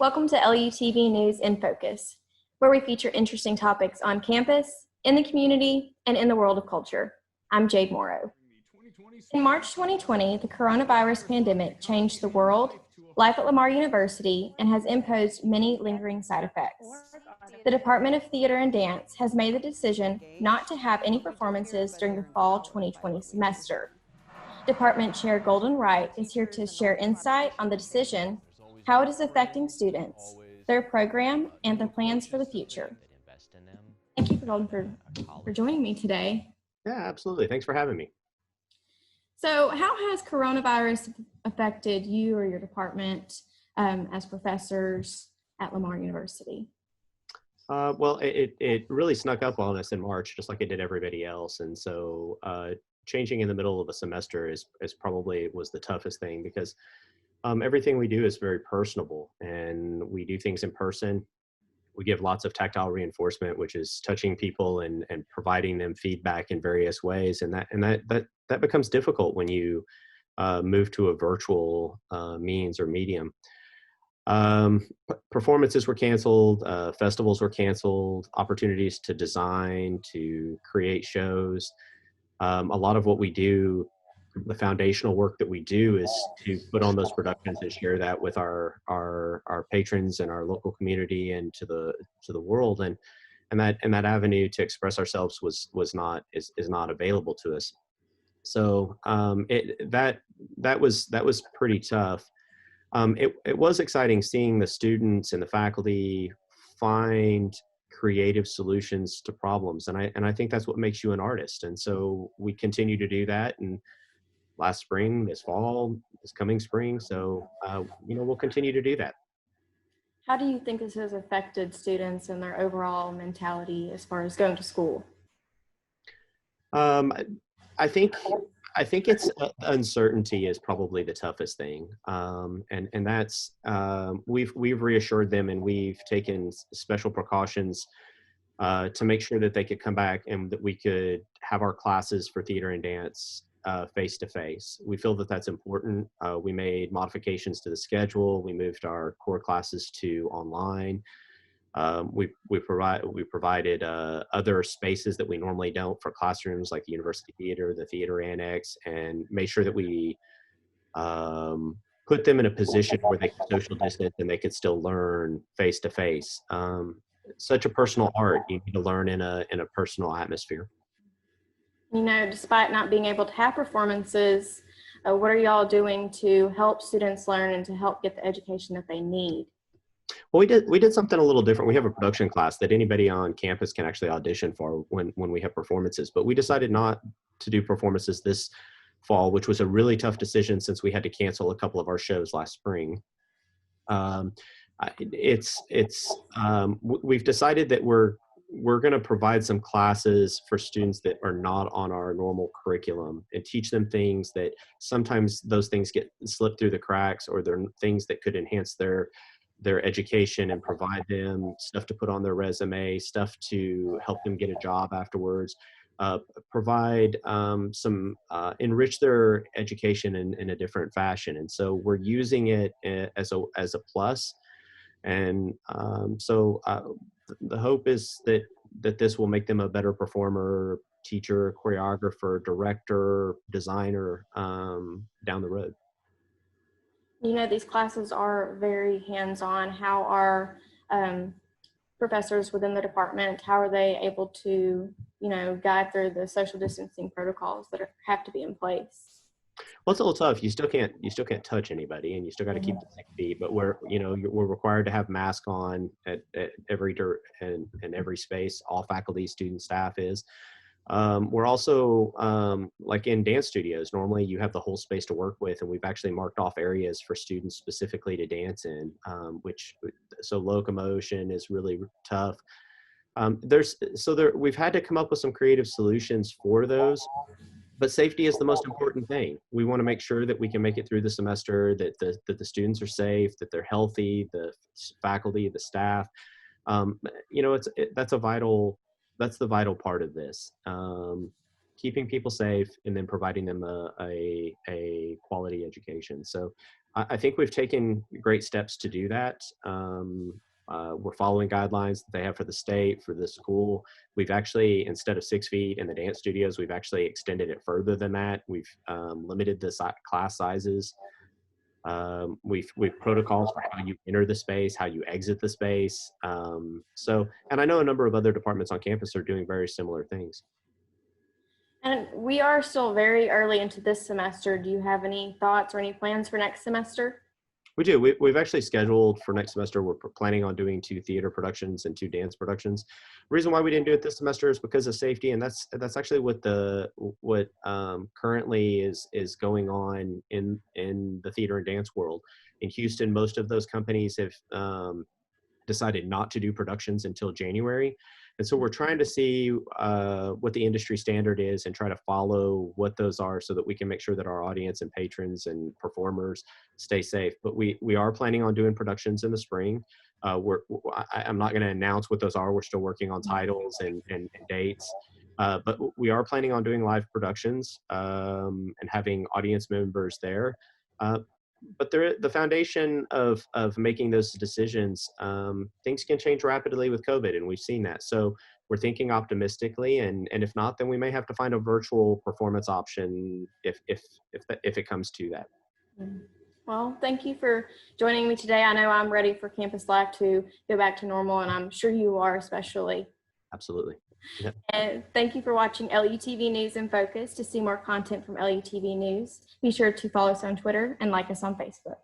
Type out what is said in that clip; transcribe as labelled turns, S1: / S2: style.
S1: Welcome to LUTV News InFocus, where we feature interesting topics on campus, in the community, and in the world of culture. I'm Jade Moreau. In March 2020, the coronavirus pandemic changed the world, life at Lamar University, and has imposed many lingering side effects. The Department of Theater and Dance has made the decision not to have any performances during the fall 2020 semester. Department Chair Golden Wright is here to share insight on the decision, how it is affecting students, their program, and their plans for the future. Thank you, Golden, for joining me today.
S2: Yeah, absolutely. Thanks for having me.
S1: So how has coronavirus affected you or your department as professors at Lamar University?
S2: Well, it really snuck up on us in March, just like it did everybody else. And so changing in the middle of a semester is probably was the toughest thing, because everything we do is very personable, and we do things in person. We give lots of tactile reinforcement, which is touching people and providing them feedback in various ways. And that becomes difficult when you move to a virtual means or medium. Performances were canceled, festivals were canceled, opportunities to design, to create shows. A lot of what we do, the foundational work that we do, is to put on those productions and share that with our patrons and our local community and to the world. And that avenue to express ourselves is not available to us. So that was pretty tough. It was exciting seeing the students and the faculty find creative solutions to problems, and I think that's what makes you an artist. And so we continue to do that, and last spring, this fall, this coming spring, so we'll continue to do that.
S1: How do you think this has affected students and their overall mentality as far as going to school?
S2: I think it's uncertainty is probably the toughest thing, and that's we've reassured them, and we've taken special precautions to make sure that they could come back and that we could have our classes for theater and dance face to face. We feel that that's important. We made modifications to the schedule. We moved our core classes to online. We provided other spaces that we normally don't for classrooms, like the University Theater, the Theater Annex, and made sure that we put them in a position where they could social distance and they could still learn face to face. Such a personal art, you need to learn in a personal atmosphere.
S1: Despite not being able to have performances, what are y'all doing to help students learn and to help get the education that they need?
S2: Well, we did something a little different. We have a production class that anybody on campus can actually audition for when we have performances, but we decided not to do performances this fall, which was a really tough decision since we had to cancel a couple of our shows last spring. We've decided that we're going to provide some classes for students that are not on our normal curriculum and teach them things that sometimes those things get slipped through the cracks, or they're things that could enhance their education and provide them stuff to put on their resume, stuff to help them get a job afterwards, provide enrich their education in a different fashion. And so we're using it as a plus. And so the hope is that this will make them a better performer, teacher, choreographer, director, designer down the road.
S1: These classes are very hands-on. How are professors within the department, how are they able to, guide through the social distancing protocols that have to be in place?
S2: Well, it's a little tough. You still can't touch anybody, and you still got to keep the 6 feet. But we're required to have masks on at every in every space. All faculty, student, staff is. We're also like in dance studios. Normally, you have the whole space to work with, and we've actually marked off areas for students specifically to dance in. So locomotion is really tough. We've had to come up with some creative solutions for those. But safety is the most important thing. We want to make sure that we can make it through the semester, that the students are safe, that they're healthy, the faculty, the staff. That's the vital part of this. Keeping people safe and then providing them a quality education. So I think we've taken great steps to do that. We're following guidelines that they have for the state, for the school. We've actually, instead of 6 feet in the dance studios, we've actually extended it further than that. We've limited the class sizes. We've protocols for how you enter the space, how you exit the space. And I know a number of other departments on campus are doing very similar things.
S1: And we are still very early into this semester. Do you have any thoughts or any plans for next semester?
S2: We do. We've actually scheduled for next semester. We're planning on doing 2 theater productions and 2 dance productions. The reason why we didn't do it this semester is because of safety, and that's actually what currently is going on in the theater and dance world. In Houston, most of those companies have decided not to do productions until January. And so we're trying to see what the industry standard is and try to follow what those are so that we can make sure that our audience and patrons and performers stay safe. But we are planning on doing productions in the spring. I'm not going to announce what those are. We're still working on titles and dates. But we are planning on doing live productions and having audience members there. But the foundation of making those decisions, things can change rapidly with COVID, and we've seen that. So we're thinking optimistically, and if not, then we may have to find a virtual performance option if it comes to that.
S1: Well, thank you for joining me today. I know I'm ready for campus life to go back to normal, and I'm sure you are especially.
S2: Absolutely. Yeah.
S1: And thank you for watching LUTV News in Focus. To see more content from LUTV News, be sure to follow us on Twitter and like us on Facebook.